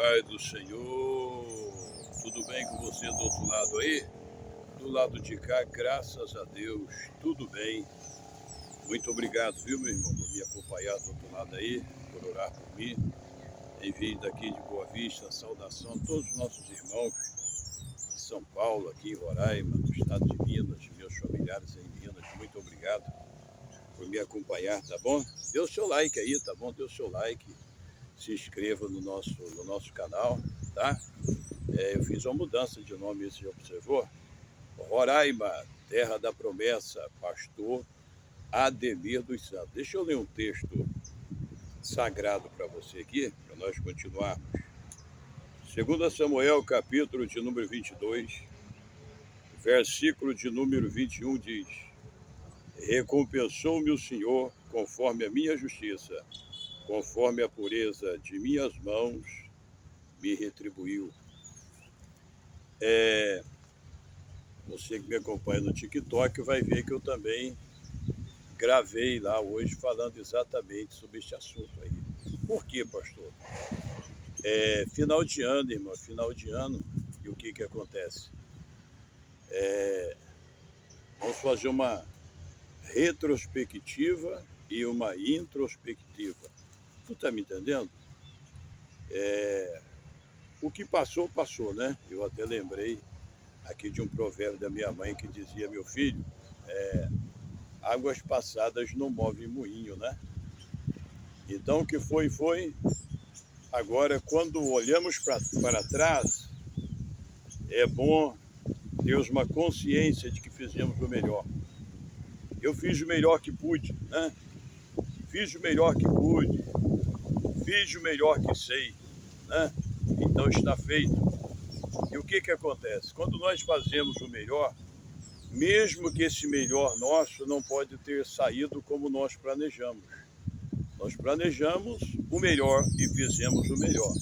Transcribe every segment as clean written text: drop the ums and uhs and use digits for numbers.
Paz do Senhor, tudo bem com você do outro lado aí? Do lado de cá, graças a Deus, tudo bem. Muito obrigado, viu, meu irmão, por me acompanhar do outro lado aí, por orar por mim. Envio daqui de Boa Vista, saudação a todos os nossos irmãos de São Paulo, aqui em Roraima, no estado de Minas, meus familiares em Minas. Muito obrigado por me acompanhar, tá bom? Dê o seu like aí, tá bom? Dê o seu like. Se inscreva no nosso canal, tá? Eu fiz uma mudança de nome, você já observou? Roraima, Terra da Promessa, Pastor Ademir dos Santos. Deixa eu ler um texto sagrado para você aqui, para nós continuarmos. 2 Samuel, capítulo de número 22, versículo de número 21 diz: recompensou-me o Senhor conforme a minha justiça, conforme a pureza de minhas mãos me retribuiu. Você que me acompanha no TikTok vai ver que eu também gravei lá hoje falando exatamente sobre este assunto aí. Por quê, pastor? Final de ano, irmão, final de ano, e o que acontece? Vamos fazer uma retrospectiva e uma introspectiva. Tu tá me entendendo? O que passou, passou, né? Eu até lembrei aqui de um provérbio da minha mãe que dizia: meu filho, águas passadas não movem moinho, né? Então o que foi, foi. Agora, quando olhamos para trás, é bom termos uma consciência de que fizemos o melhor. Eu fiz o melhor que pude, né? Fiz o melhor que pude, fiz o melhor que sei, né? Então está feito. E o que acontece? Quando nós fazemos o melhor, mesmo que esse melhor nosso não pode ter saído como nós planejamos. Nós planejamos o melhor e fizemos o melhor.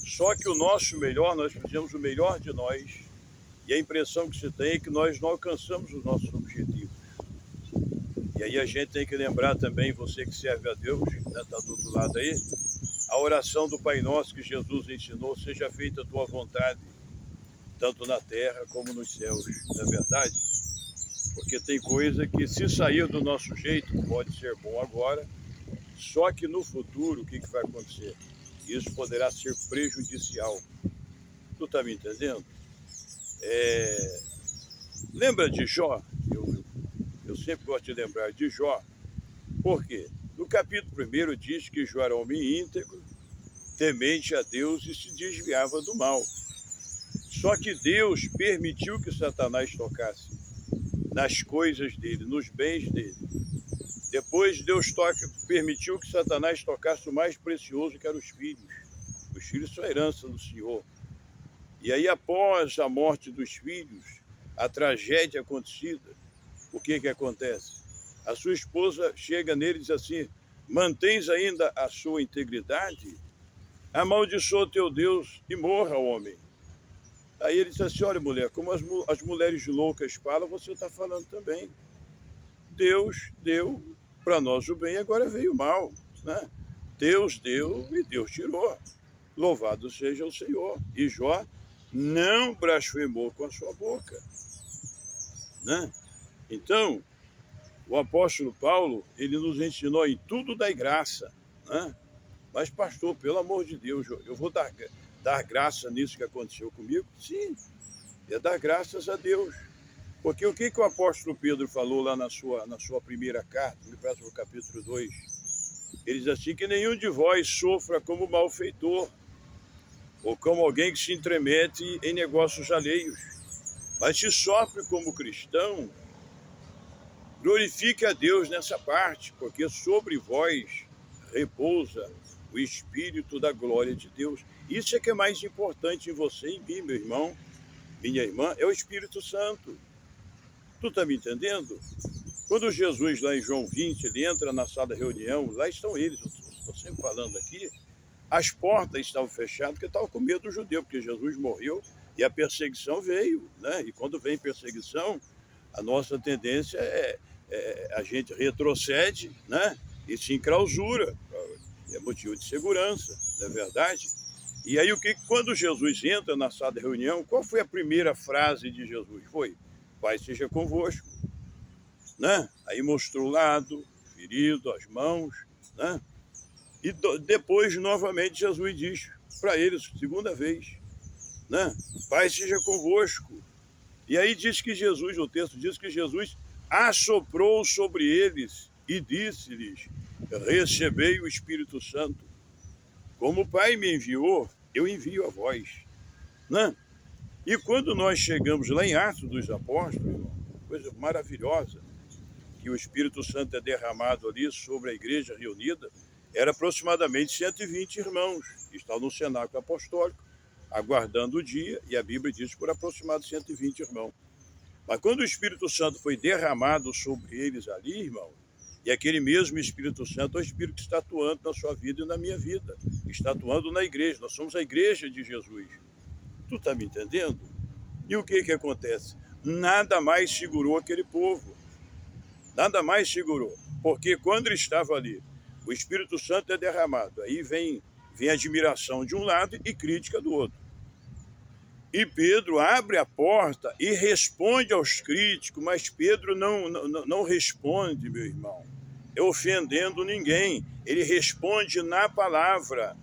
Só que o nosso melhor, nós fizemos o melhor de nós, e a impressão que se tem é que nós não alcançamos os nossos objetivos. E aí a gente tem que lembrar também, você que serve a Deus, né, tá do outro lado aí, a oração do Pai Nosso que Jesus ensinou: seja feita a tua vontade, tanto na terra como nos céus, não é verdade? Porque tem coisa que, se sair do nosso jeito, pode ser bom agora, só que no futuro, o que vai acontecer? Isso poderá ser prejudicial. Tu tá me entendendo? Lembra de Jó? Eu sempre gosto de lembrar de Jó. Por quê? No capítulo 1 diz que Jó era homem íntegro, temente a Deus e se desviava do mal. Só que Deus permitiu que Satanás tocasse nas coisas dele, nos bens dele. Depois Deus permitiu que Satanás tocasse o mais precioso, que eram os filhos. Os filhos são a herança do Senhor. E aí, após a morte dos filhos, a tragédia acontecida, o que acontece? A sua esposa chega nele e diz assim: mantens ainda a sua integridade? Amaldiçoa teu Deus e morra, homem. Aí ele diz assim: olha, mulher, como as mulheres loucas falam, você está falando também. Deus deu para nós o bem, agora veio o mal, né? Deus deu e Deus tirou. Louvado seja o Senhor. E Jó não blasfemou com a sua boca, né? Então, o apóstolo Paulo, ele nos ensinou: em tudo dai graça, né? Mas, pastor, pelo amor de Deus, eu vou dar graça nisso que aconteceu comigo? Sim, é dar graças a Deus. Porque o que o apóstolo Pedro falou lá na sua primeira carta, me parece no capítulo 2, ele diz assim: que nenhum de vós sofra como malfeitor, ou como alguém que se intromete em negócios alheios. Mas se sofre como cristão, glorifique a Deus nessa parte, porque sobre vós repousa o Espírito da glória de Deus. Isso é que é mais importante em você e em mim, meu irmão, minha irmã, é o Espírito Santo. Tu tá me entendendo? Quando Jesus, lá em João 20, ele entra na sala de reunião, lá estão eles, eu estou sempre falando aqui, as portas estavam fechadas porque estavam com medo do judeu, porque Jesus morreu e a perseguição veio, né? E quando vem perseguição, a nossa tendência a gente retrocede, né? E se enclausura, é motivo de segurança, não é verdade? E aí, quando Jesus entra na sala de reunião, qual foi a primeira frase de Jesus? Foi: Pai seja convosco, né? Aí mostrou o lado, ferido, as mãos, né? E depois, novamente, Jesus diz para eles, segunda vez, né? Pai seja convosco. E aí diz que Jesus, o texto diz que Jesus assoprou sobre eles e disse-lhes: recebei o Espírito Santo. Como o Pai me enviou, eu envio a vós, né? E quando nós chegamos lá em Atos dos Apóstolos, irmão, coisa maravilhosa, que o Espírito Santo é derramado ali sobre a igreja reunida, era aproximadamente 120 irmãos que estavam no cenáculo apostólico, aguardando o dia, e a Bíblia diz por aproximadamente 120 irmãos. Mas quando o Espírito Santo foi derramado sobre eles ali, irmão, e aquele mesmo Espírito Santo é o Espírito que está atuando na sua vida e na minha vida, está atuando na igreja, nós somos a igreja de Jesus. Tu está me entendendo? E o que acontece? Nada mais segurou aquele povo, nada mais segurou, porque quando ele estava ali, o Espírito Santo é derramado, aí vem admiração de um lado e crítica do outro. E Pedro abre a porta e responde aos críticos, mas Pedro não responde, meu irmão, ofendendo ninguém. Ele responde na palavra,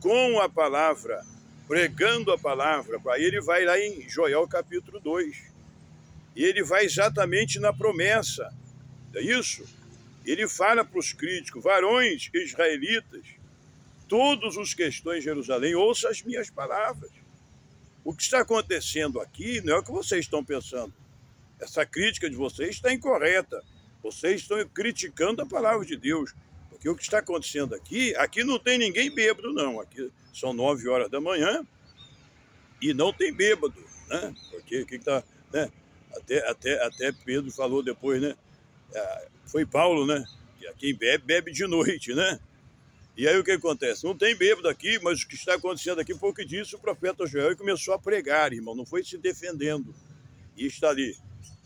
com a palavra, pregando a palavra. Aí ele vai lá em Joel capítulo 2. E ele vai exatamente na promessa. É isso? Ele fala para os críticos: varões israelitas, todos os que estão em Jerusalém, ouçam as minhas palavras. O que está acontecendo aqui não é o que vocês estão pensando. Essa crítica de vocês está incorreta. Vocês estão criticando a palavra de Deus. Porque o que está acontecendo aqui não tem ninguém bêbado, não. Aqui são 9 horas da manhã e não tem bêbado, né? Porque o que está, né? Até Pedro falou depois, né? Foi Paulo, né? Que quem bebe, bebe de noite, né? E aí o que acontece? Não tem bêbado aqui, mas o que está acontecendo aqui foi o que disse o profeta Joel e começou a pregar, irmão, não foi se defendendo. E está ali.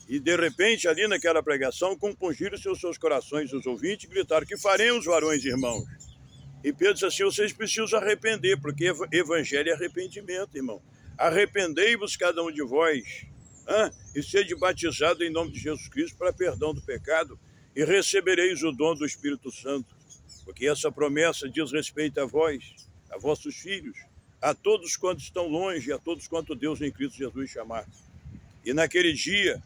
E de repente, ali naquela pregação, compungiram-se os seus corações os ouvintes e gritaram: que faremos, varões e irmãos? E Pedro disse assim: vocês precisam arrepender, porque evangelho é arrependimento, irmão. Arrependei-vos cada um de vós, e sede batizado em nome de Jesus Cristo para perdão do pecado, e recebereis o dom do Espírito Santo. Porque essa promessa diz respeito a vós, a vossos filhos, a todos quantos estão longe, a todos quanto Deus em Cristo Jesus chamar. E naquele dia,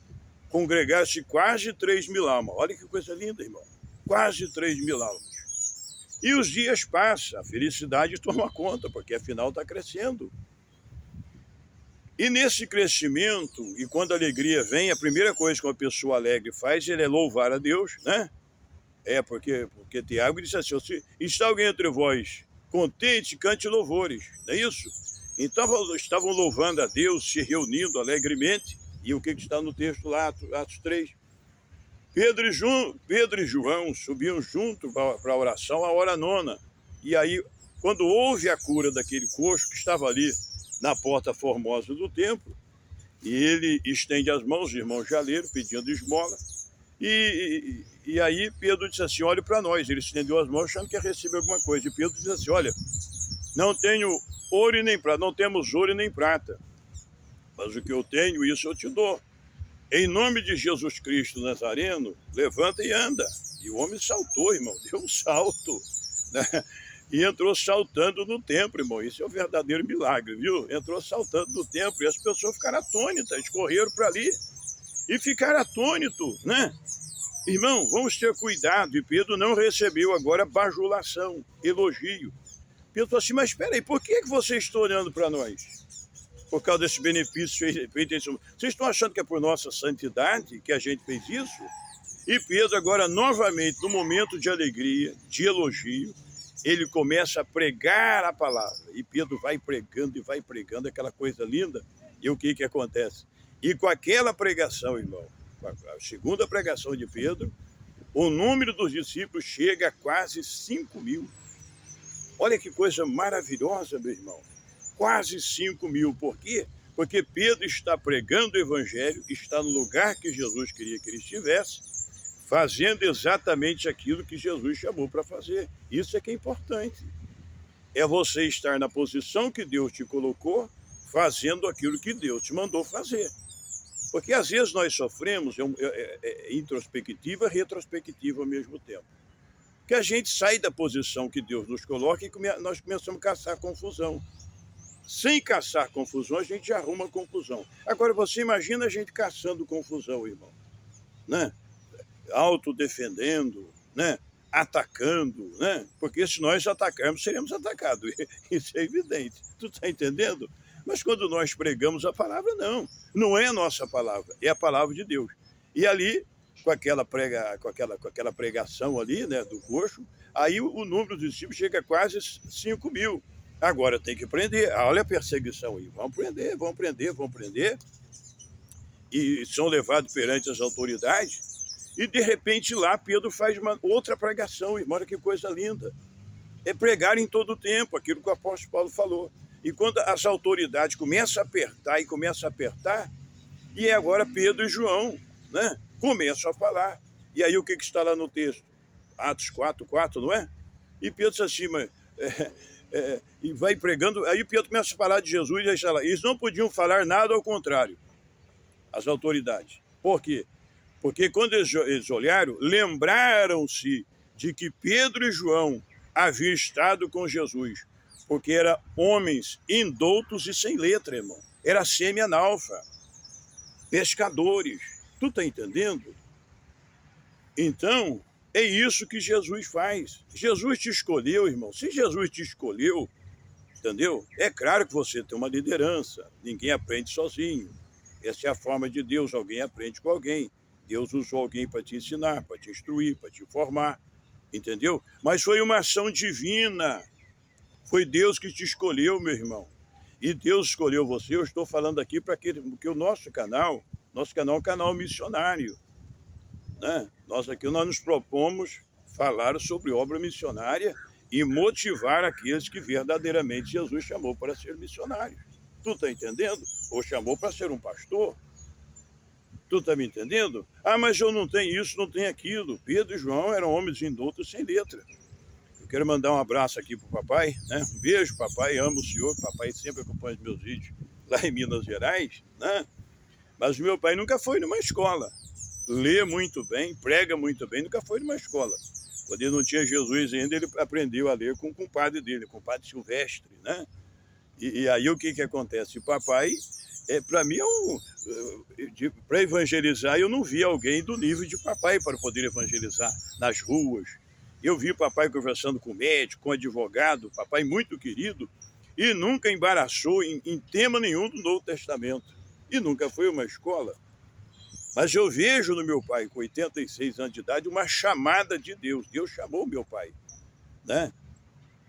congregaram-se quase 3.000 almas. Olha que coisa linda, irmão. Quase 3.000 almas. E os dias passam, a felicidade toma conta, porque afinal está crescendo. E nesse crescimento, e quando a alegria vem, a primeira coisa que uma pessoa alegre faz, ele é louvar a Deus, né? Porque Tiago disse assim: se está alguém entre vós contente, cante louvores, não é isso? Então estavam louvando a Deus, se reunindo alegremente, e o que está no texto lá, Atos 3? Pedro e João subiam junto para a oração, a hora nona. E aí, quando houve a cura daquele coxo que estava ali na porta formosa do templo, e ele estende as mãos, o irmão Jaleiro, pedindo esmola, e aí Pedro disse assim: olhe para nós. Ele estendeu as mãos achando que ia receber alguma coisa. E Pedro disse assim: olha, não tenho ouro e nem prata, não temos ouro e nem prata, mas o que eu tenho, isso eu te dou. Em nome de Jesus Cristo Nazareno, levanta e anda. E o homem saltou, irmão, deu um salto, né? E entrou saltando no templo, irmão. Isso é um verdadeiro milagre, viu? Entrou saltando no templo e as pessoas ficaram atônitas, correram para ali e ficaram atônitos, né? Irmão, vamos ter cuidado. E Pedro não recebeu agora bajulação, elogio. Pedro falou assim: mas espera aí, por que vocês estão olhando para nós? Por causa desse benefício feito. Vocês estão achando que é por nossa santidade que a gente fez isso? E Pedro agora, novamente, no momento de alegria, de elogio, ele começa a pregar a palavra. E Pedro vai pregando aquela coisa linda. E o que acontece? E com aquela pregação, irmão, a segunda pregação de Pedro, o número dos discípulos chega a quase 5.000. Olha que coisa maravilhosa, meu irmão. Quase 5.000. Por quê? Porque Pedro está pregando o evangelho, está no lugar que Jesus queria que ele estivesse, fazendo exatamente aquilo que Jesus chamou para fazer. Isso é que é importante. É você estar na posição que Deus te colocou, fazendo aquilo que Deus te mandou fazer. Porque às vezes nós sofremos introspectiva e retrospectiva ao mesmo tempo. Que a gente sai da posição que Deus nos coloca e nós começamos a caçar confusão. Sem caçar confusão, a gente já arruma confusão. Agora, você imagina a gente caçando confusão, irmão, né? Autodefendendo, né? Atacando, né? Porque se nós atacarmos, seremos atacados. Isso é evidente. Tu está entendendo? Mas quando nós pregamos a palavra, não é a nossa palavra, é a palavra de Deus. E ali, com aquela pregação ali, né, do coxo, aí o número dos discípulos chega a quase 5.000. Agora tem que prender. Olha a perseguição aí. Vão prender. E são levados perante as autoridades. E de repente lá Pedro faz uma outra pregação, irmão, olha que coisa linda. É pregar em todo o tempo, aquilo que o apóstolo Paulo falou. E quando as autoridades começam a apertar, e agora Pedro e João, né, começam a falar. E aí o que está lá no texto? Atos 4:4, não é? E Pedro diz assim, mas, e vai pregando, aí Pedro começa a falar de Jesus e deixa lá. Eles não podiam falar nada ao contrário, as autoridades. Por quê? Porque quando eles olharam, lembraram-se de que Pedro e João haviam estado com Jesus, porque eram homens indoutos e sem letra, irmão. Era semi-analfa, pescadores. Tu está entendendo? Então, é isso que Jesus faz. Jesus te escolheu, irmão. Se Jesus te escolheu, entendeu? É claro que você tem uma liderança. Ninguém aprende sozinho. Essa é a forma de Deus. Alguém aprende com alguém. Deus usou alguém para te ensinar, para te instruir, para te formar, entendeu? Mas foi uma ação divina. Foi Deus que te escolheu, meu irmão. E Deus escolheu você. Eu estou falando aqui para que o nosso canal é um canal missionário, né? Nós nos propomos falar sobre obra missionária e motivar aqueles que verdadeiramente Jesus chamou para ser missionários. Tu está entendendo? Ou chamou para ser um pastor. Tu está me entendendo? Ah, mas eu não tenho isso, não tenho aquilo. Pedro e João eram homens indoutos sem letra. Eu quero mandar um abraço aqui para o papai, né? Um beijo, papai, amo o senhor. Papai sempre acompanha os meus vídeos lá em Minas Gerais, né? Mas o meu pai nunca foi numa escola. Lê muito bem, prega muito bem, nunca foi numa escola. Quando ele não tinha Jesus ainda, ele aprendeu a ler com o compadre dele, com o compadre Silvestre, né? E aí o que acontece? O papai... para mim, para evangelizar, eu não vi alguém do nível de papai para poder evangelizar nas ruas. Eu vi papai conversando com médico, com advogado, papai muito querido, e nunca embaraçou em tema nenhum do Novo Testamento. E nunca foi uma escola. Mas eu vejo no meu pai, com 86 anos de idade, uma chamada de Deus. Deus chamou meu pai, né?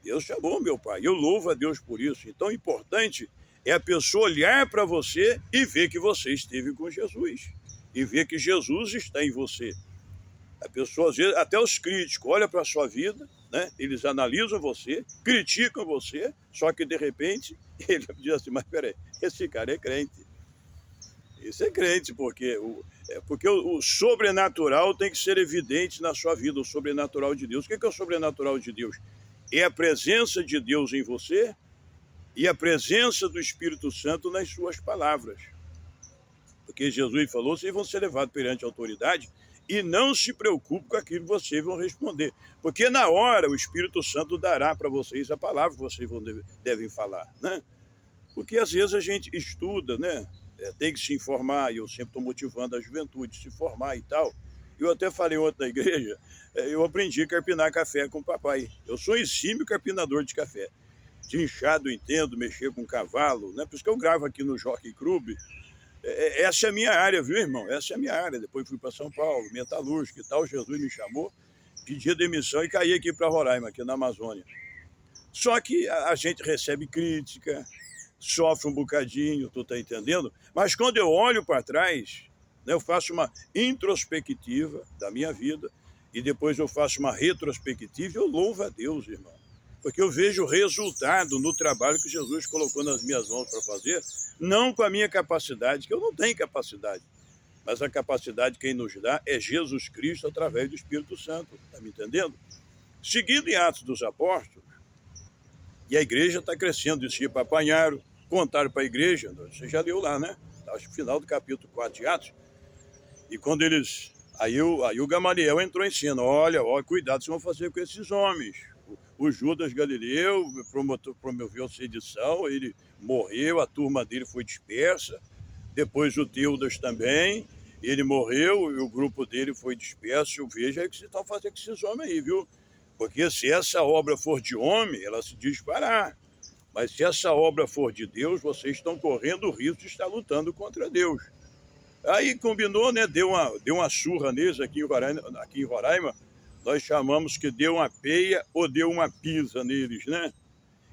Deus chamou meu pai. Eu louvo a Deus por isso. Então, o importante é a pessoa olhar para você e ver que você esteve com Jesus. E ver que Jesus está em você. A pessoa, às vezes, até os críticos, olham para a sua vida, né? Eles analisam você, criticam você, só que, de repente, ele diz assim, mas peraí, esse cara é crente. Isso é crente, porque o sobrenatural tem que ser evidente na sua vida, o sobrenatural de Deus. O que é o sobrenatural de Deus? É a presença de Deus em você, e a presença do Espírito Santo nas suas palavras. Porque Jesus falou, vocês vão ser levados perante a autoridade e não se preocupe com aquilo que vocês vão responder. Porque na hora o Espírito Santo dará para vocês a palavra que vocês devem falar, né? Porque às vezes a gente estuda, né? Tem que se informar, e eu sempre estou motivando a juventude a se formar e tal. Eu até falei ontem na igreja, eu aprendi a carpinar café com o papai. Eu sou exímio carpinador de café. De inchado, entendo, mexer com cavalo, né? Por isso que eu gravo aqui no Jockey Club. Essa é a minha área, viu, irmão? Essa é a minha área. Depois fui para São Paulo, metalúrgico e tal. Jesus me chamou, pedi demissão e caí aqui para Roraima, aqui na Amazônia. Só que a gente recebe crítica, sofre um bocadinho, tu tá entendendo? Mas quando eu olho para trás, né, eu faço uma introspectiva da minha vida e depois eu faço uma retrospectiva e eu louvo a Deus, irmão. Porque eu vejo o resultado no trabalho que Jesus colocou nas minhas mãos para fazer, não com a minha capacidade, que eu não tenho capacidade, mas a capacidade quem nos dá é Jesus Cristo através do Espírito Santo, está me entendendo? Seguindo em Atos dos Apóstolos, E a igreja está crescendo, isso para apanharam, contaram para a igreja, você já leu lá, né? Acho que no final do capítulo 4 de Atos. E quando eles... Aí o Gamaliel entrou em cena, olha, cuidado, vocês vão fazer com esses homens. O Judas Galileu promoveu sedição, ele morreu, a turma dele foi dispersa, depois o Teudas também, ele morreu e o grupo dele foi disperso. Veja aí o que vocês estão fazendo com esses homens aí, viu? Porque se essa obra for de homem, ela se disparar. Mas se essa obra for de Deus, vocês estão correndo o risco de estar lutando contra Deus. Aí combinou, né? Deu uma surra neles aqui em Roraima. Nós chamamos que deu uma peia ou deu uma pisa neles, né?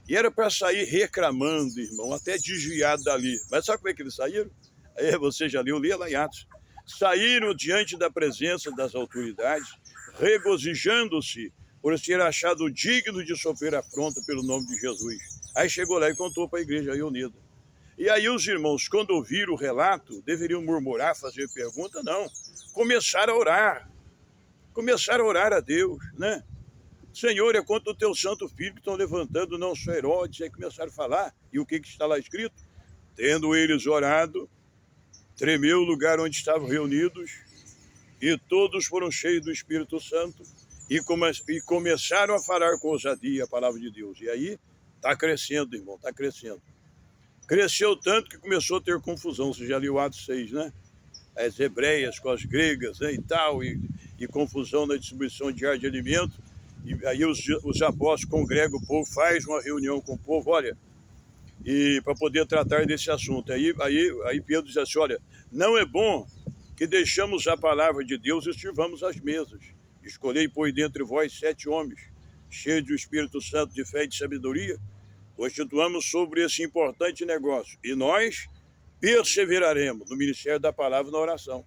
E era para sair reclamando, irmão, até desviado dali. Mas sabe como é que eles saíram? Aí você já leu, lá em Atos. Saíram diante da presença das autoridades, regozijando-se por ser achado digno de sofrer afronta pelo nome de Jesus. Aí chegou lá e contou para a igreja aí unida. E aí os irmãos, quando ouviram o relato, deveriam murmurar, fazer pergunta? Não. Começaram a orar. Começaram a orar a Deus, né? Senhor, é contra o teu santo filho que estão levantando, não só Herodes. Aí começaram a falar. E o que está lá escrito? Tendo eles orado, tremeu o lugar onde estavam reunidos, e todos foram cheios do Espírito Santo, e começaram a falar com ousadia a palavra de Deus. E aí está crescendo, irmão, está crescendo. Cresceu tanto que começou a ter confusão. Você já leu Atos 6, né? As hebreias com as gregas, né, e tal, e confusão na distribuição diária de alimento. E aí os apóstolos congregam o povo, faz uma reunião com o povo, olha, e para poder tratar desse assunto. Aí Pedro diz assim, olha, não é bom que deixamos a palavra de Deus e sirvamos as mesas. Escolhei, pois, dentre vós 7 homens, cheios do Espírito Santo, de fé e de sabedoria, constituamos sobre esse importante negócio. E nós perseveraremos no ministério da palavra e na oração.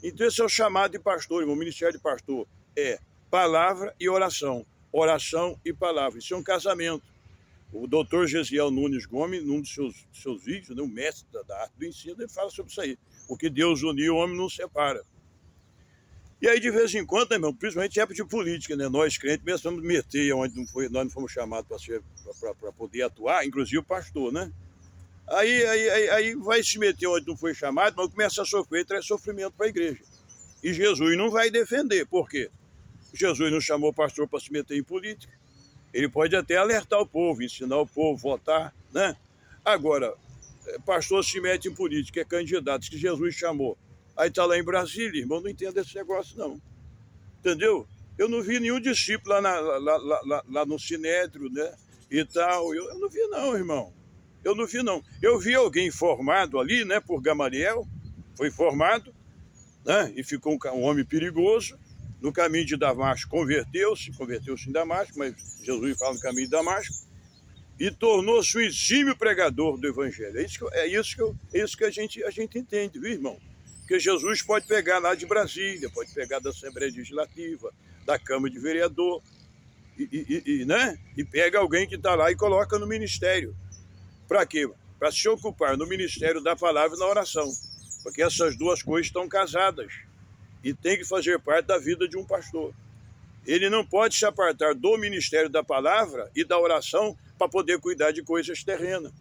Então esse é o chamado de pastor, irmão. O ministério de pastor é palavra e oração. Oração e palavra. Isso é um casamento. O doutor Gesiel Nunes Gomes, num dos seus vídeos, né, o mestre da arte do ensino, ele fala sobre isso aí. O que Deus uniu, o homem não separa. E aí, de vez em quando, né, irmão, principalmente em época de política, né, nós crentes mesmo vamos meter onde nós não fomos chamados para poder atuar, inclusive o pastor, né? Aí vai se meter onde não foi chamado, mas começa a sofrer e traz sofrimento para a igreja. E Jesus não vai defender. Por quê? Jesus não chamou o pastor para se meter em política. Ele pode até alertar o povo, ensinar o povo a votar, né? Agora, pastor se mete em política, é candidato, que Jesus chamou. Aí está lá em Brasília, irmão, não entendo esse negócio, não. Entendeu? Eu não vi nenhum discípulo lá no Sinédrio, né? E tal. Eu não vi, não, irmão. Eu não vi, não. Eu vi alguém formado ali, né, por Gamaliel, foi formado, né, e ficou um homem perigoso. No caminho de Damasco, converteu-se em Damasco, mas Jesus fala no caminho de Damasco, e tornou-se um exímio pregador do Evangelho. É isso que a gente entende, viu, irmão? Porque Jesus pode pegar lá de Brasília, pode pegar da Assembleia Legislativa, da Câmara de Vereador, né? E pega alguém que está lá e coloca no ministério. Para quê? Para se ocupar no ministério da palavra e na oração. Porque essas duas coisas estão casadas e tem que fazer parte da vida de um pastor. Ele não pode se apartar do ministério da palavra e da oração para poder cuidar de coisas terrenas.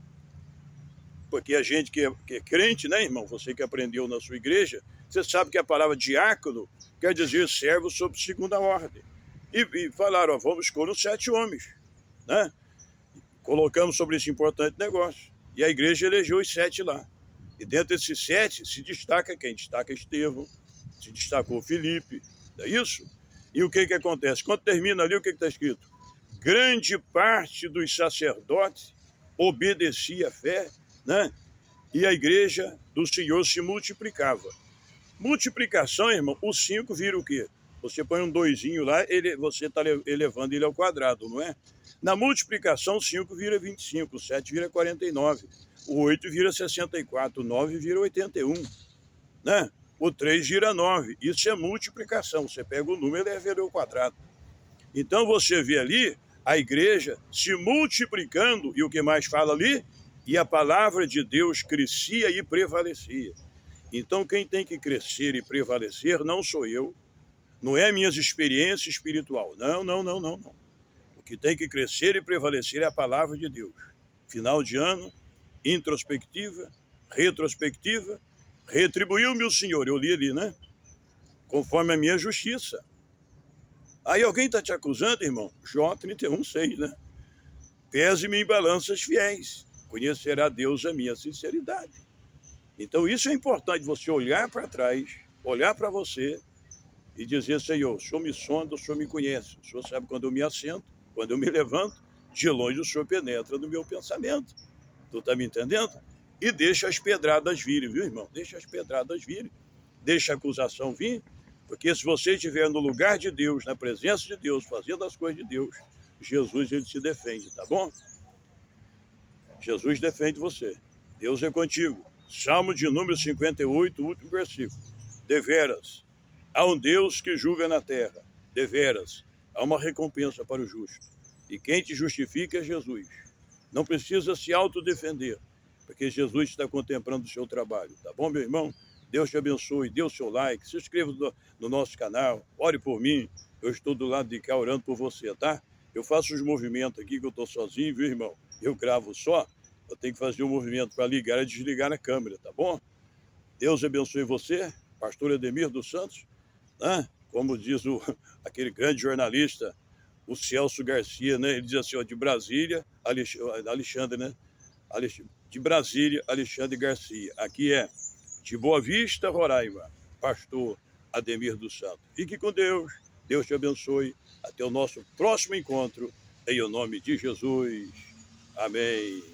Porque a gente que é crente, né, irmão? Você que aprendeu na sua igreja, você sabe que a palavra diácono quer dizer servo sob segunda ordem. E falaram, ó, vamos escolher os 7 homens, né? Colocamos sobre esse importante negócio. E a igreja elegeu os 7 lá. E dentro desses 7 se destaca quem? Destaca Estevão, se destacou Filipe, não é isso? E o que acontece? Quando termina ali, o que está escrito? Grande parte dos sacerdotes obedecia à fé, né? E a igreja do Senhor se multiplicava. Multiplicação, irmão, o 5 vira o quê? Você põe um 2zinho lá, você está elevando ele ao quadrado, não é? Na multiplicação, o 5 vira 25, o 7 vira 49, o 8 vira 64, o 9 vira 81, né? O 3 vira 9. Isso é multiplicação. Você pega o número e eleva ele ao quadrado. Então você vê ali a igreja se multiplicando, e o que mais fala ali? E a palavra de Deus crescia e prevalecia. Então quem tem que crescer e prevalecer não sou eu, não é minhas experiências espiritual. Não. O que tem que crescer e prevalecer é a palavra de Deus. Final de ano, introspectiva, retrospectiva, retribuiu-me o Senhor, eu li ali, né? Conforme a minha justiça. Aí alguém está te acusando, irmão? Jó 31:6, né? Pese-me em balanças fiéis, conhecerá Deus a minha sinceridade. Então isso é importante, você olhar para trás, olhar para você e dizer, Senhor, o Senhor me sonda, o Senhor me conhece, o Senhor sabe quando eu me assento, quando eu me levanto, de longe o Senhor penetra no meu pensamento. Tu está me entendendo? E deixa as pedradas virem, viu, irmão? Deixa as pedradas virem, deixa a acusação vir, porque se você estiver no lugar de Deus, na presença de Deus, fazendo as coisas de Deus, Jesus, ele te defende, tá bom? Jesus defende você. Deus é contigo. Salmo de número 58, último versículo. Deveras, há um Deus que julga na terra. Deveras, há uma recompensa para o justo. E quem te justifica é Jesus. Não precisa se autodefender, porque Jesus está contemplando o seu trabalho. Tá bom, meu irmão? Deus te abençoe, dê o seu like, se inscreva no nosso canal, ore por mim. Eu estou do lado de cá orando por você, tá? Eu faço os movimentos aqui que eu estou sozinho, viu, irmão? Eu gravo só, eu tenho que fazer um movimento para ligar e desligar a câmera, tá bom? Deus abençoe você, pastor Ademir dos Santos, né? Como diz aquele grande jornalista, o Celso Garcia, né? Ele diz assim, ó, de Brasília, Alexandre, né? De Brasília, Alexandre Garcia. Aqui é de Boa Vista, Roraima, pastor Ademir dos Santos. Fique com Deus, Deus te abençoe. Até o nosso próximo encontro, em o nome de Jesus. Amém.